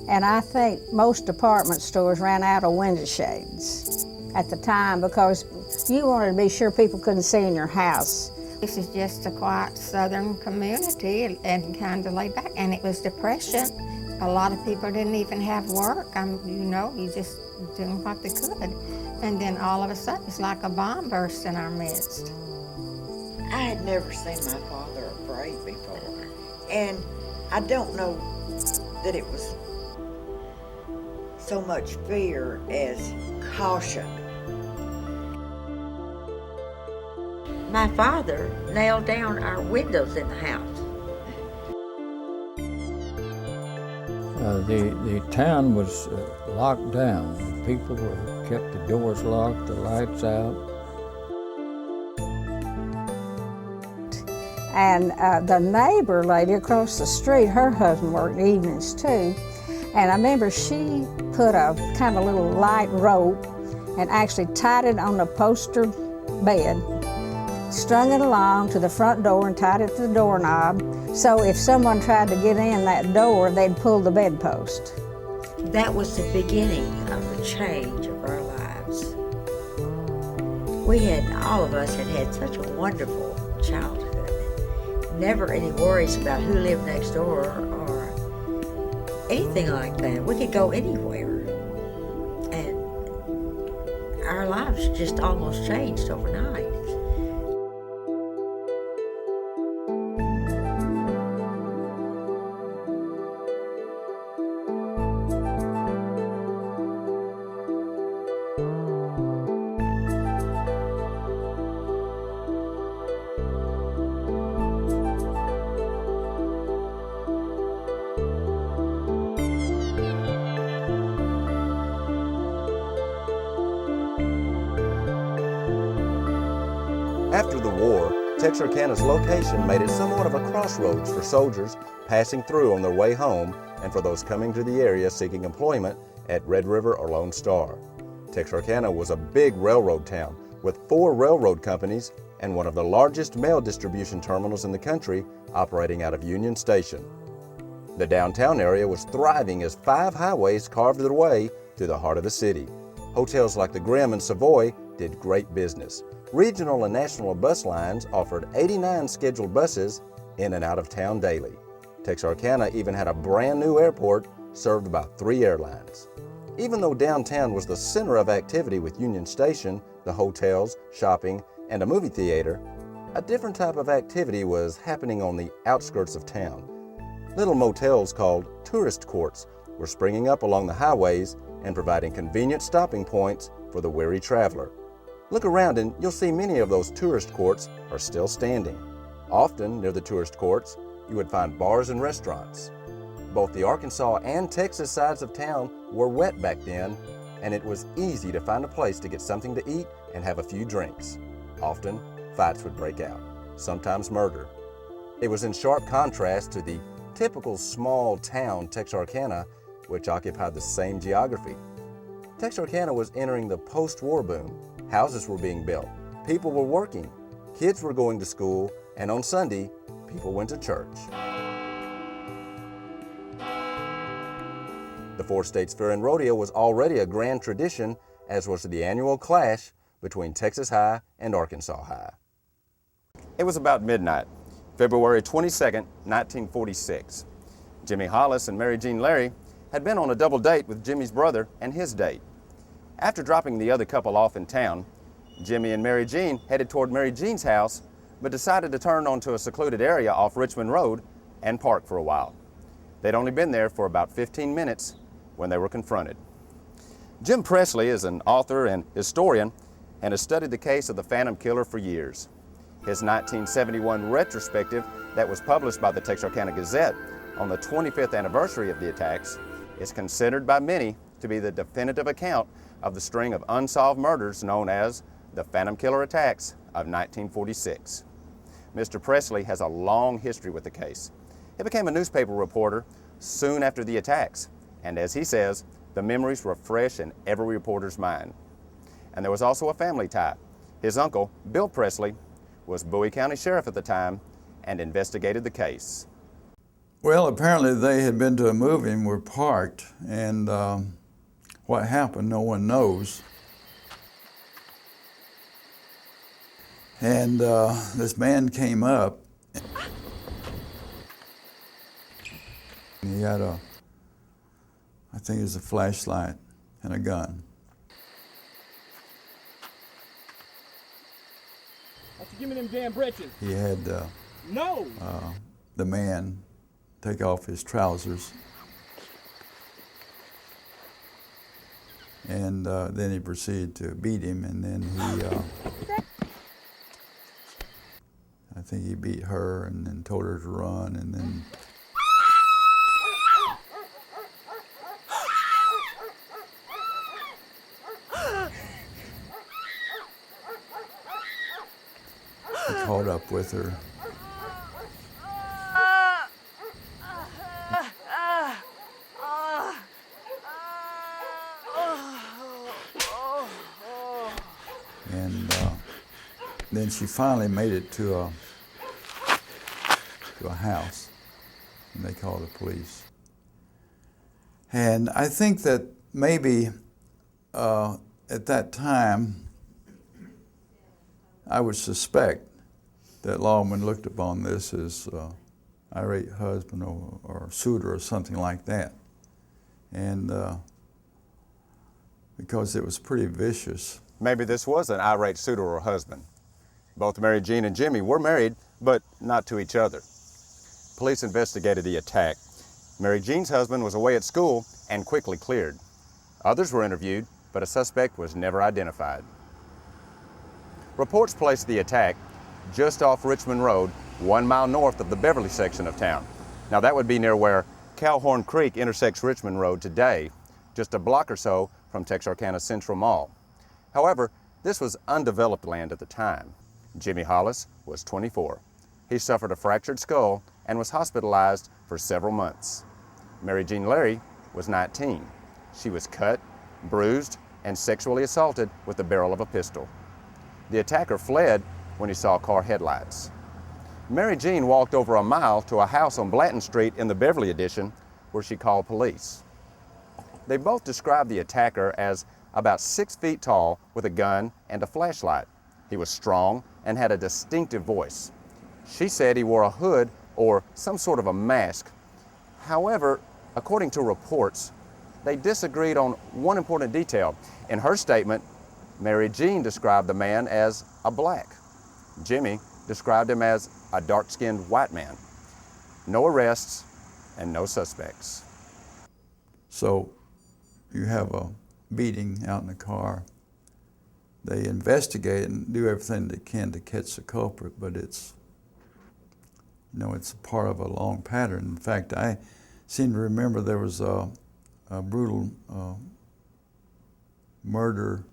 And I think most department stores ran out of window shades at the time because you wanted to be sure people couldn't see in your house. This is just a quiet southern community and kind of laid back, and it was depression. A lot of people didn't even have work. You just doing what they could. And then all of a sudden, it's like a bomb burst in our midst. I had never seen my father afraid before, and I don't know that it was so much fear as caution. My father nailed down our windows in the house. The town was locked down. People kept the doors locked, the lights out. And the neighbor lady across the street, her husband worked evenings too. And I remember she put a kind of little light rope and actually tied it on the poster bed, strung it along to the front door and tied it to the doorknob. So if someone tried to get in that door, they'd pull the bedpost. That was the beginning of the change of our lives. All of us had such a wonderful childhood. Never any worries about who lived next door or anything like that. We could go anywhere. And our lives just almost changed overnight. After the war, Texarkana's location made it somewhat of a crossroads for soldiers passing through on their way home and for those coming to the area seeking employment at Red River or Lone Star. Texarkana was a big railroad town with 4 railroad companies and one of the largest mail distribution terminals in the country operating out of Union Station. The downtown area was thriving as 5 highways carved their way through the heart of the city. Hotels like the Grimm and Savoy did great business. Regional and national bus lines offered 89 scheduled buses in and out of town daily. Texarkana even had a brand new airport served by 3 airlines. Even though downtown was the center of activity with Union Station, the hotels, shopping, and a movie theater, a different type of activity was happening on the outskirts of town. Little motels called tourist courts were springing up along the highways and providing convenient stopping points for the weary traveler. Look around and you'll see many of those tourist courts are still standing. Often near the tourist courts, you would find bars and restaurants. Both the Arkansas and Texas sides of town were wet back then, and it was easy to find a place to get something to eat and have a few drinks. Often, fights would break out, sometimes murder. It was in sharp contrast to the typical small town Texarkana, which occupied the same geography. Texarkana was entering the post-war boom. Houses were being built, people were working, kids were going to school, and on Sunday, people went to church. The 4 States Fair and Rodeo was already a grand tradition, as was the annual clash between Texas High and Arkansas High. It was about midnight, February 22nd, 1946. Jimmy Hollis and Mary Jean Larry had been on a double date with Jimmy's brother and his date. After dropping the other couple off in town, Jimmy and Mary Jean headed toward Mary Jean's house, but decided to turn onto a secluded area off Richmond Road and park for a while. They'd only been there for about 15 minutes when they were confronted. Jim Presley is an author and historian and has studied the case of the Phantom Killer for years. His 1971 retrospective that was published by the Texarkana Gazette on the 25th anniversary of the attacks is considered by many to be the definitive account of the string of unsolved murders known as the Phantom Killer attacks of 1946. Mr. Presley has a long history with the case. He became a newspaper reporter soon after the attacks, and as he says, the memories were fresh in every reporter's mind. And there was also a family tie. His uncle, Bill Presley, was Bowie County Sheriff at the time and investigated the case. Well, apparently they had been to a movie and were parked, and what happened, no one knows. And this man came up. He had I think it was a flashlight and a gun. Give me them damn britches. He had No! the man take off his trousers, and then he proceeded to beat him, and then he, I think he beat her and then told her to run, and then he caught up with her. And then she finally made it to a house, and they called the police. And I think that maybe at that time, I would suspect that lawmen looked upon this as irate husband or suitor or something like that. And because it was pretty vicious. Maybe this was an irate suitor or husband. Both Mary Jean and Jimmy were married, but not to each other. Police investigated the attack. Mary Jean's husband was away at school and quickly cleared. Others were interviewed, but a suspect was never identified. Reports placed the attack just off Richmond Road, 1 mile north of the Beverly section of town. Now that would be near where Calhoun Creek intersects Richmond Road today, just a block or so from Texarkana Central Mall. However, this was undeveloped land at the time. Jimmy Hollis was 24. He suffered a fractured skull and was hospitalized for several months. Mary Jean Larry was 19. She was cut, bruised, and sexually assaulted with the barrel of a pistol. The attacker fled when he saw car headlights. Mary Jean walked over a mile to a house on Blanton Street in the Beverly Addition where she called police. They both described the attacker as about 6 feet tall with a gun and a flashlight. He was strong and had a distinctive voice. She said he wore a hood or some sort of a mask. However, according to reports, they disagreed on one important detail. In her statement, Mary Jean described the man as a black. Jimmy described him as a dark-skinned white man. No arrests and no suspects. So you have a beating out in the car. They investigate and do everything they can to catch the culprit, but it's a part of a long pattern. In fact, I seem to remember there was a brutal murder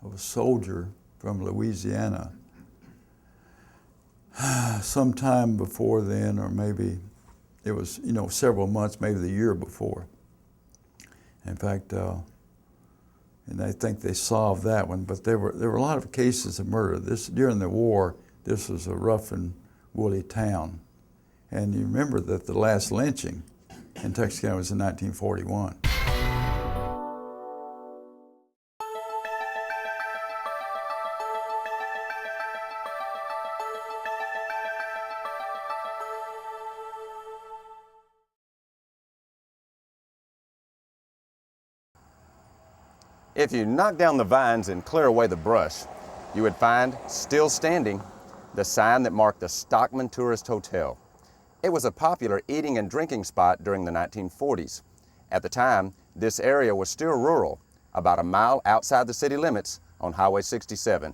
of a soldier from Louisiana sometime before then, or maybe it was, several months, maybe the year before. In fact, and I think they solved that one, but there were a lot of cases of murder. During the war, this was a rough and woolly town. And you remember that the last lynching in Texarkana was in 1941. If you knock down the vines and clear away the brush, you would find, still standing, the sign that marked the Stockman Tourist Hotel. It was a popular eating and drinking spot during the 1940s. At the time, this area was still rural, about a mile outside the city limits on Highway 67.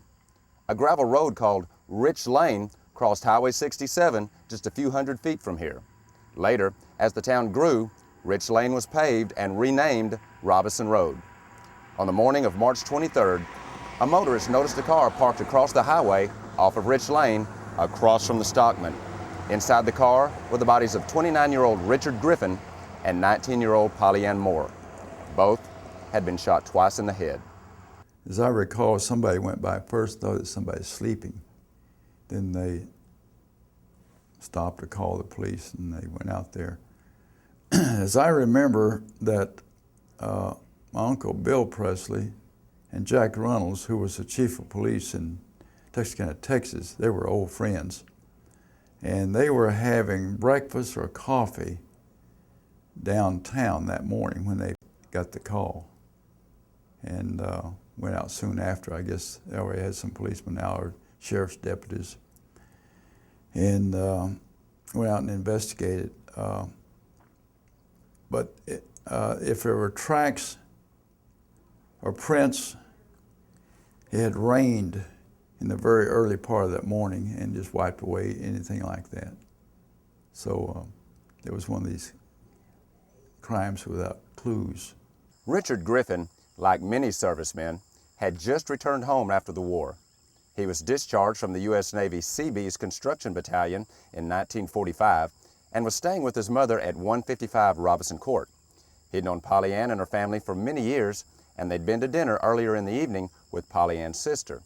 A gravel road called Rich Lane crossed Highway 67 just a few hundred feet from here. Later, as the town grew, Rich Lane was paved and renamed Robinson Road. On the morning of March 23rd, a motorist noticed a car parked across the highway off of Rich Lane, across from the Stockman. Inside the car were the bodies of 29-year-old Richard Griffin and 19-year-old Polly Ann Moore. Both had been shot twice in the head. As I recall, somebody went by first, thought that somebody was sleeping. Then they stopped to call the police, and they went out there. as I remember that my uncle Bill Presley and Jack Runnels, who was the chief of police in Texarkana, Texas, they were old friends. And they were having breakfast or coffee downtown that morning when they got the call. And went out soon after. I guess they already had some policemen out, or sheriff's deputies. And went out and investigated. But if there were tracks or prints, it had rained in the very early part of that morning and just wiped away anything like that. So it was one of these crimes without clues. Richard Griffin, like many servicemen, had just returned home after the war. He was discharged from the U.S. Navy Seabees Construction Battalion in 1945 and was staying with his mother at 155 Robinson Court. He'd known Polly Ann and her family for many years, and they'd been to dinner earlier in the evening with Polly Ann's sister.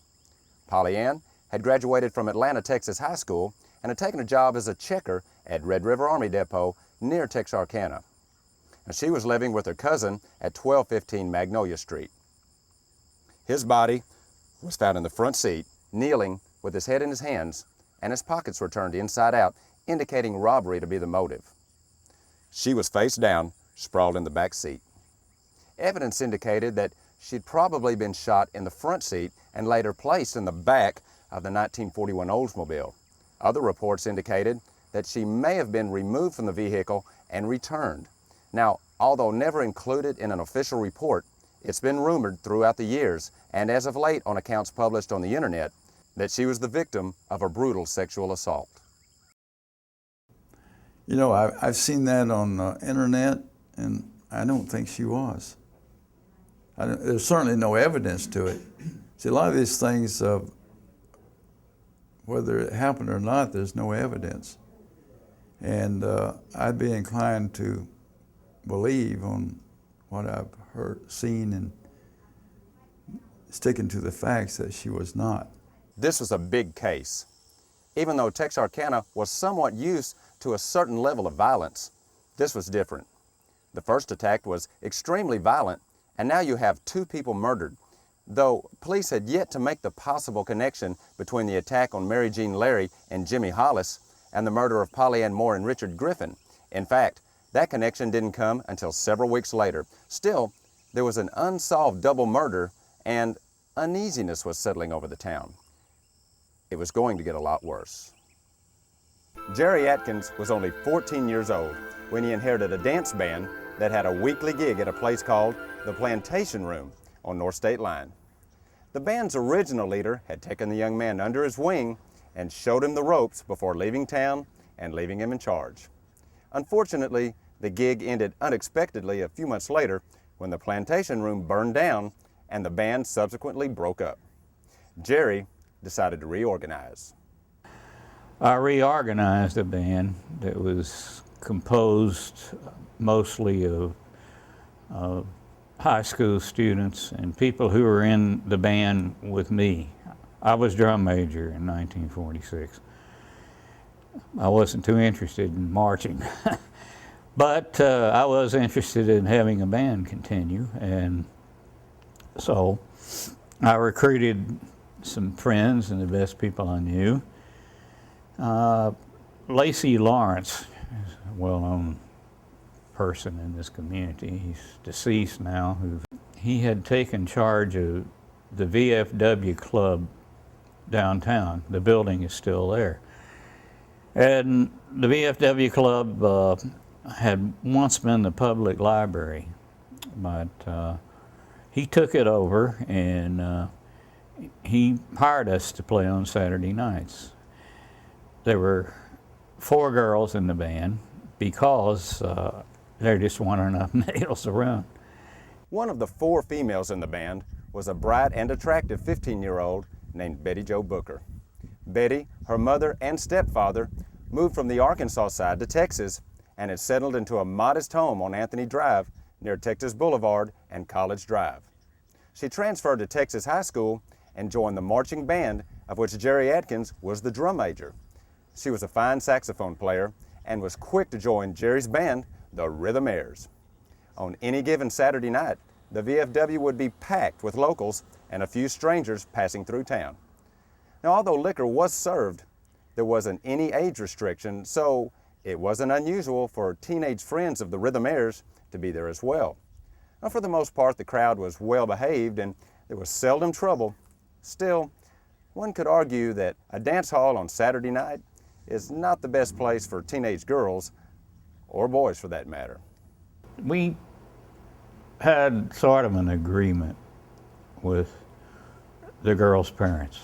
Polly Ann had graduated from Atlanta, Texas High School and had taken a job as a checker at Red River Army Depot near Texarkana. And she was living with her cousin at 1215 Magnolia Street. His body was found in the front seat, kneeling with his head in his hands, and his pockets were turned inside out, indicating robbery to be the motive. She was face down, sprawled in the back seat. Evidence indicated that she'd probably been shot in the front seat and later placed in the back of the 1941 Oldsmobile. Other reports indicated that she may have been removed from the vehicle and returned. Now, although never included in an official report, it's been rumored throughout the years, and as of late on accounts published on the internet, that she was the victim of a brutal sexual assault. You know, I've seen that on the internet, and I don't think she was. There's certainly no evidence to it. See, a lot of these things, whether it happened or not, there's no evidence. And I'd be inclined to believe on what I've seen, and sticking to the facts that she was not. This was a big case. Even though Texarkana was somewhat used to a certain level of violence, this was different. The first attack was extremely violent, and now you have 2 people murdered, though police had yet to make the possible connection between the attack on Mary Jean Larry and Jimmy Hollis and the murder of Polly Ann Moore and Richard Griffin. In fact, that connection didn't come until several weeks later. Still, there was an unsolved double murder, and uneasiness was settling over the town. It was going to get a lot worse. Jerry Atkins was only 14 years old when he inherited a dance band that had a weekly gig at a place called the Plantation Room on North State Line. The band's original leader had taken the young man under his wing and showed him the ropes before leaving town and leaving him in charge. Unfortunately, the gig ended unexpectedly a few months later when the Plantation Room burned down and the band subsequently broke up. Jerry decided to reorganize. I reorganized a band that was composed mostly of high school students and people who were in the band with me. I was drum major in 1946. I wasn't too interested in marching, but I was interested in having a band continue, and so I recruited some friends and the best people I knew. Lacey Lawrence is a well-known person in this community. He's deceased now. He had taken charge of the VFW club downtown. The building is still there. And the VFW club had once been the public library, but he took it over, and he hired us to play on Saturday nights. There were 4 girls in the band because there just weren't enough males around. One of the 4 females in the band was a bright and attractive 15-year-old named Betty Jo Booker. Betty, her mother, and stepfather moved from the Arkansas side to Texas and had settled into a modest home on Anthony Drive near Texas Boulevard and College Drive. She transferred to Texas High School and joined the marching band, of which Jerry Atkins was the drum major. She was a fine saxophone player and was quick to join Jerry's band the Rhythmaires. On any given Saturday night, the VFW would be packed with locals and a few strangers passing through town. Now, although liquor was served, there wasn't any age restriction, so it wasn't unusual for teenage friends of the Rhythmaires to be there as well. Now, for the most part, the crowd was well behaved and there was seldom trouble. Still, one could argue that a dance hall on Saturday night is not the best place for teenage girls, or boys for that matter. We had sort of an agreement with the girl's parents,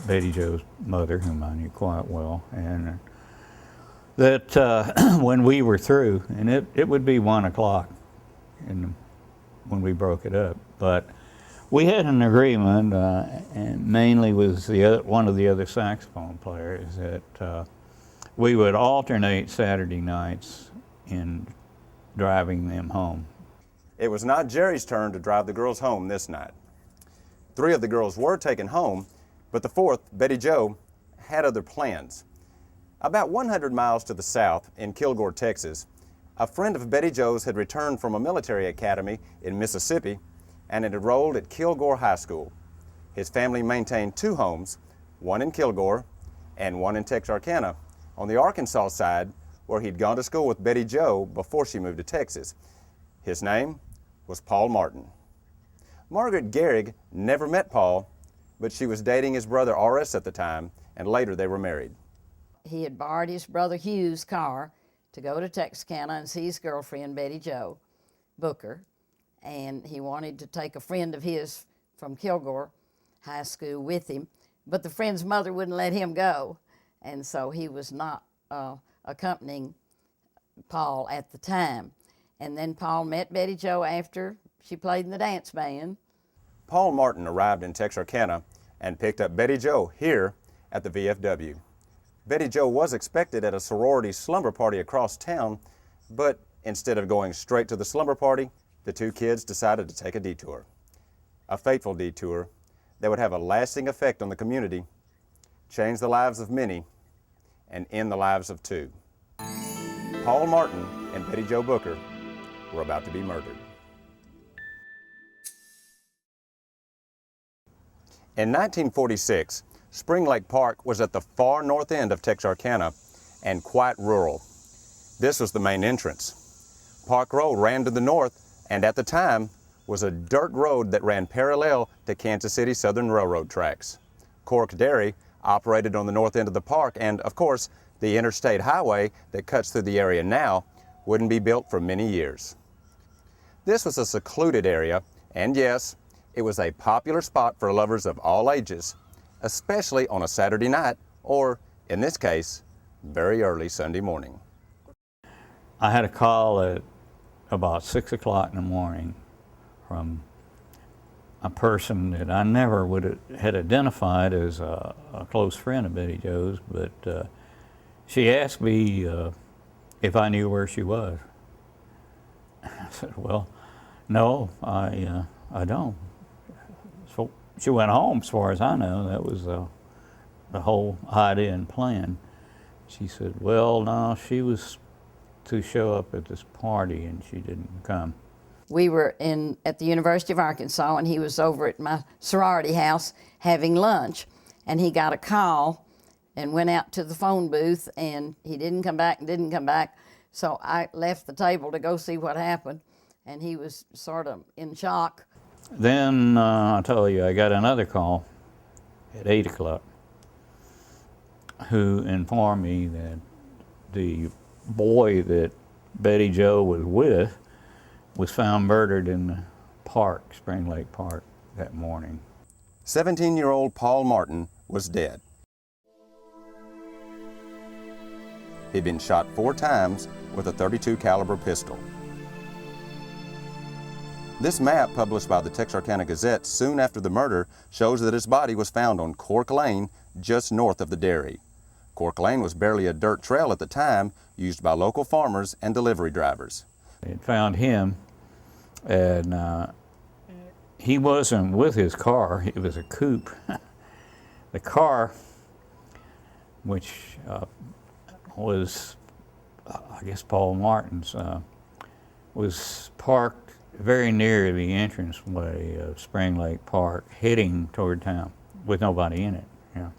Betty Jo's mother, whom I knew quite well, and that when we were through, and it would be 1 o'clock when we broke it up, but we had an agreement, and mainly with one of the other saxophone players, that we would alternate Saturday nights in driving them home. It was not Jerry's turn to drive the girls home this night. 3 of the girls were taken home, but the 4th, Betty Jo, had other plans. About 100 miles to the south in Kilgore, Texas, a friend of Betty Jo's had returned from a military academy in Mississippi and had enrolled at Kilgore High School. His family maintained 2 homes, one in Kilgore and one in Texarkana, on the Arkansas side, where he'd gone to school with Betty Jo before she moved to Texas. His name was Paul Martin. Margaret Gehrig never met Paul, but she was dating his brother Horace at the time, and later they were married. He had borrowed his brother Hugh's car to go to Texarkana and see his girlfriend, Betty Jo Booker, and he wanted to take a friend of his from Kilgore High School with him, but the friend's mother wouldn't let him go, and so he was not accompanying Paul at the time. And then Paul met Betty Jo after she played in the dance band. Paul Martin arrived in Texarkana and picked up Betty Jo here at the VFW. Betty Jo was expected at a sorority slumber party across town, but instead of going straight to the slumber party, the 2 kids decided to take a detour. A fateful detour that would have a lasting effect on the community, change the lives of many, and end the lives of 2. Paul Martin and Betty Jo Booker were about to be murdered. In 1946, Spring Lake Park was at the far north end of Texarkana and quite rural. This was the main entrance. Park Road ran to the north and at the time was a dirt road that ran parallel to Kansas City Southern Railroad tracks. Cork Dairy operated on the north end of the park, and of course, the interstate highway that cuts through the area now wouldn't be built for many years. This was a secluded area, and yes, it was a popular spot for lovers of all ages, especially on a Saturday night, or in this case, very early Sunday morning. I had a call at about 6 o'clock in the morning from a person that I never would had identified as a close friend of Betty Jo's, but she asked me if I knew where she was. I said, well, no, I don't. So she went home, as far as I know. That was the whole idea and plan. She said, well, no, she was to show up at this party and she didn't come. We were at the University of Arkansas, and he was over at my sorority house having lunch, and he got a call and went out to the phone booth, and he didn't come back. So I left the table to go see what happened, and he was sort of in shock. Then I'll tell you, I got another call at 8 o'clock who informed me that the boy that Betty Jo was with was found murdered in the park, Spring Lake Park, that morning. 17-year-old Paul Martin was dead. He'd been shot 4 times with a .32 caliber pistol. This map, published by the Texarkana Gazette soon after the murder, shows that his body was found on Cork Lane, just north of the dairy. Cork Lane was barely a dirt trail at the time, used by local farmers and delivery drivers. They had found him, and he wasn't with his car. It was a coupe. The car, which was I guess Paul Martin's, was parked very near the entranceway of Spring Lake Park, heading toward town with nobody in it. Yeah.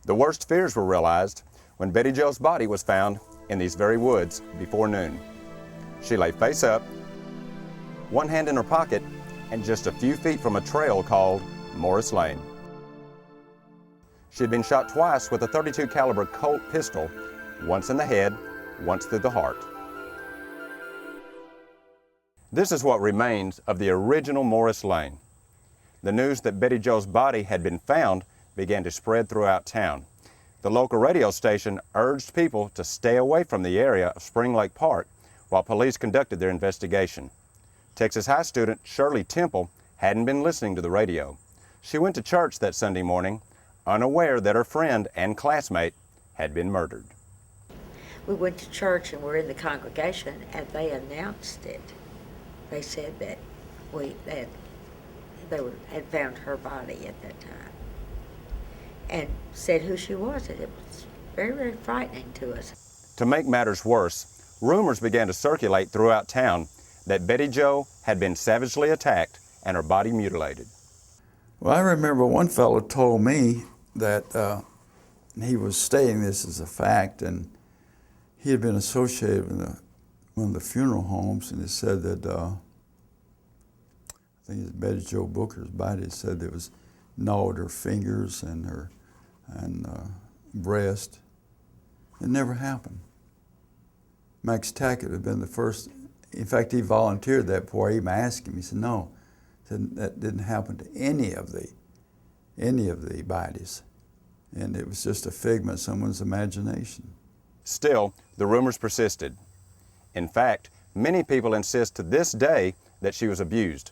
The worst fears were realized when Betty Jo's body was found in these very woods before noon. She lay face up, one hand in her pocket, and just a few feet from a trail called Morris Lane. She had been shot twice with a .32 caliber Colt pistol, once in the head, once through the heart. This is what remains of the original Morris Lane. The news that Betty Jo's body had been found began to spread throughout town. The local radio station urged people to stay away from the area of Spring Lake Park while police conducted their investigation. Texas High student Shirley Temple hadn't been listening to the radio. She went to church that Sunday morning, unaware that her friend and classmate had been murdered. We went to church and we're in the congregation, and they announced it. They said that they had found her body at that time, and said who she was, and it was very, very frightening to us. To make matters worse, rumors began to circulate throughout town that Betty Jo had been savagely attacked and her body mutilated. Well, I remember one fellow told me that he was stating this as a fact, and he had been associated with one of the funeral homes, and it said that, I think it's Betty Jo Booker's body, it said there was gnawed her fingers and her breast. It never happened. Max Tackett had been the first. In fact, he volunteered that before I even asked him. He said, no, that didn't happen to any of the bodies. And it was just a figment of someone's imagination. Still, the rumors persisted. In fact, many people insist to this day that she was abused.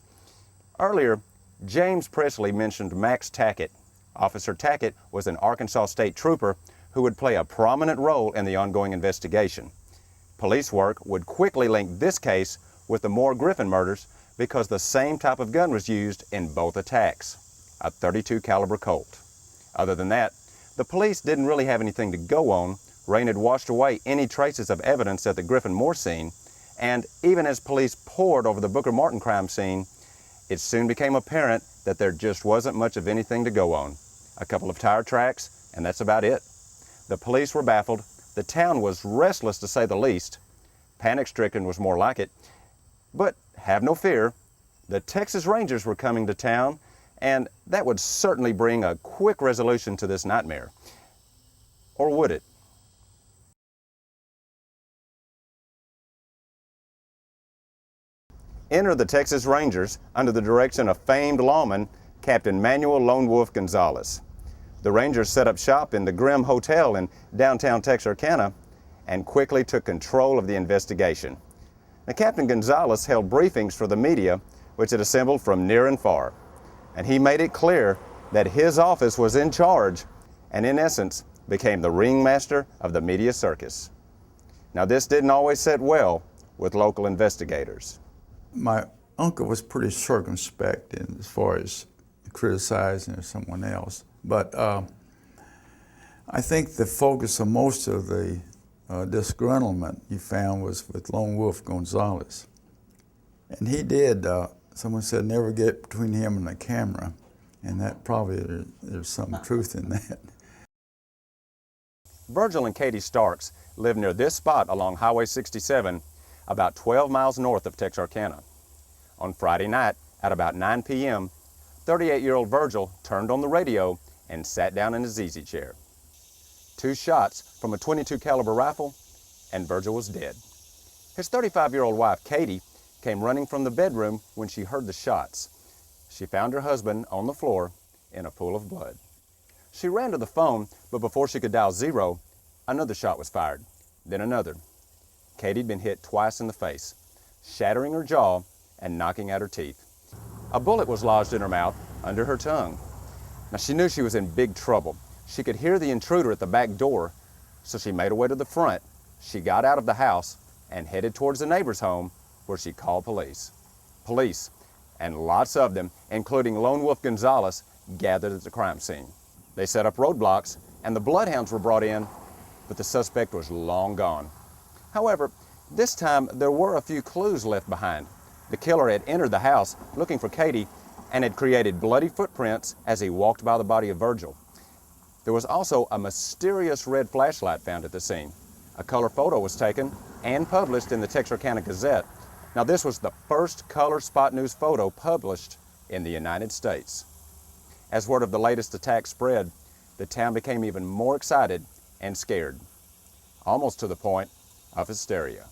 Earlier, James Presley mentioned Max Tackett. Officer Tackett was an Arkansas State Trooper who would play a prominent role in the ongoing investigation. Police work would quickly link this case with the Moore Griffin murders because the same type of gun was used in both attacks, a .32 caliber Colt. Other than that, the police didn't really have anything to go on. Rain had washed away any traces of evidence at the Griffin Moore scene, and even as police pored over the Booker Martin crime scene, it soon became apparent that there just wasn't much of anything to go on. A couple of tire tracks, and that's about it. The police were baffled. The town was restless, to say the least. Panic-stricken was more like it. But have no fear, the Texas Rangers were coming to town, and that would certainly bring a quick resolution to this nightmare. Or would it? Enter the Texas Rangers under the direction of famed lawman Captain Manuel Lone Wolf Gonzalez. The Rangers set up shop in the Grimm Hotel in downtown Texarkana and quickly took control of the investigation. Now, Captain Gonzalez held briefings for the media, which had assembled from near and far, and he made it clear that his office was in charge and, in essence, became the ringmaster of the media circus. Now, this didn't always sit well with local investigators. My uncle was pretty circumspect as far as criticizing someone else, but I think the focus of most of the disgruntlement you found was with Lone Wolf Gonzalez. And he did, someone said, never get between him and the camera, and that probably there's some truth in that. Virgil and Katie Starks lived near this spot along Highway 67, about 12 miles north of Texarkana. On Friday night at about 9 p.m., 38-year-old Virgil turned on the radio and sat down in his easy chair. 2 shots from a .22 caliber rifle, and Virgil was dead. His 35-year-old wife, Katie, came running from the bedroom when she heard the shots. She found her husband on the floor in a pool of blood. She ran to the phone, but before she could dial 0, another shot was fired, then another. Katie'd been hit twice in the face, shattering her jaw and knocking out her teeth. A bullet was lodged in her mouth under her tongue. Now, she knew she was in big trouble. She could hear the intruder at the back door, so she made her way to the front. She got out of the house and headed towards the neighbor's home, where she called police. Police, and lots of them, including Lone Wolf Gonzalez, gathered at the crime scene. They set up roadblocks, and the bloodhounds were brought in, but the suspect was long gone. However, this time there were a few clues left behind. The killer had entered the house looking for Katie and had created bloody footprints as he walked by the body of Virgil. There was also a mysterious red flashlight found at the scene. A color photo was taken and published in the Texarkana Gazette. Now, this was the first color spot news photo published in the United States. As word of the latest attack spread, the town became even more excited and scared, almost to the point of hysteria.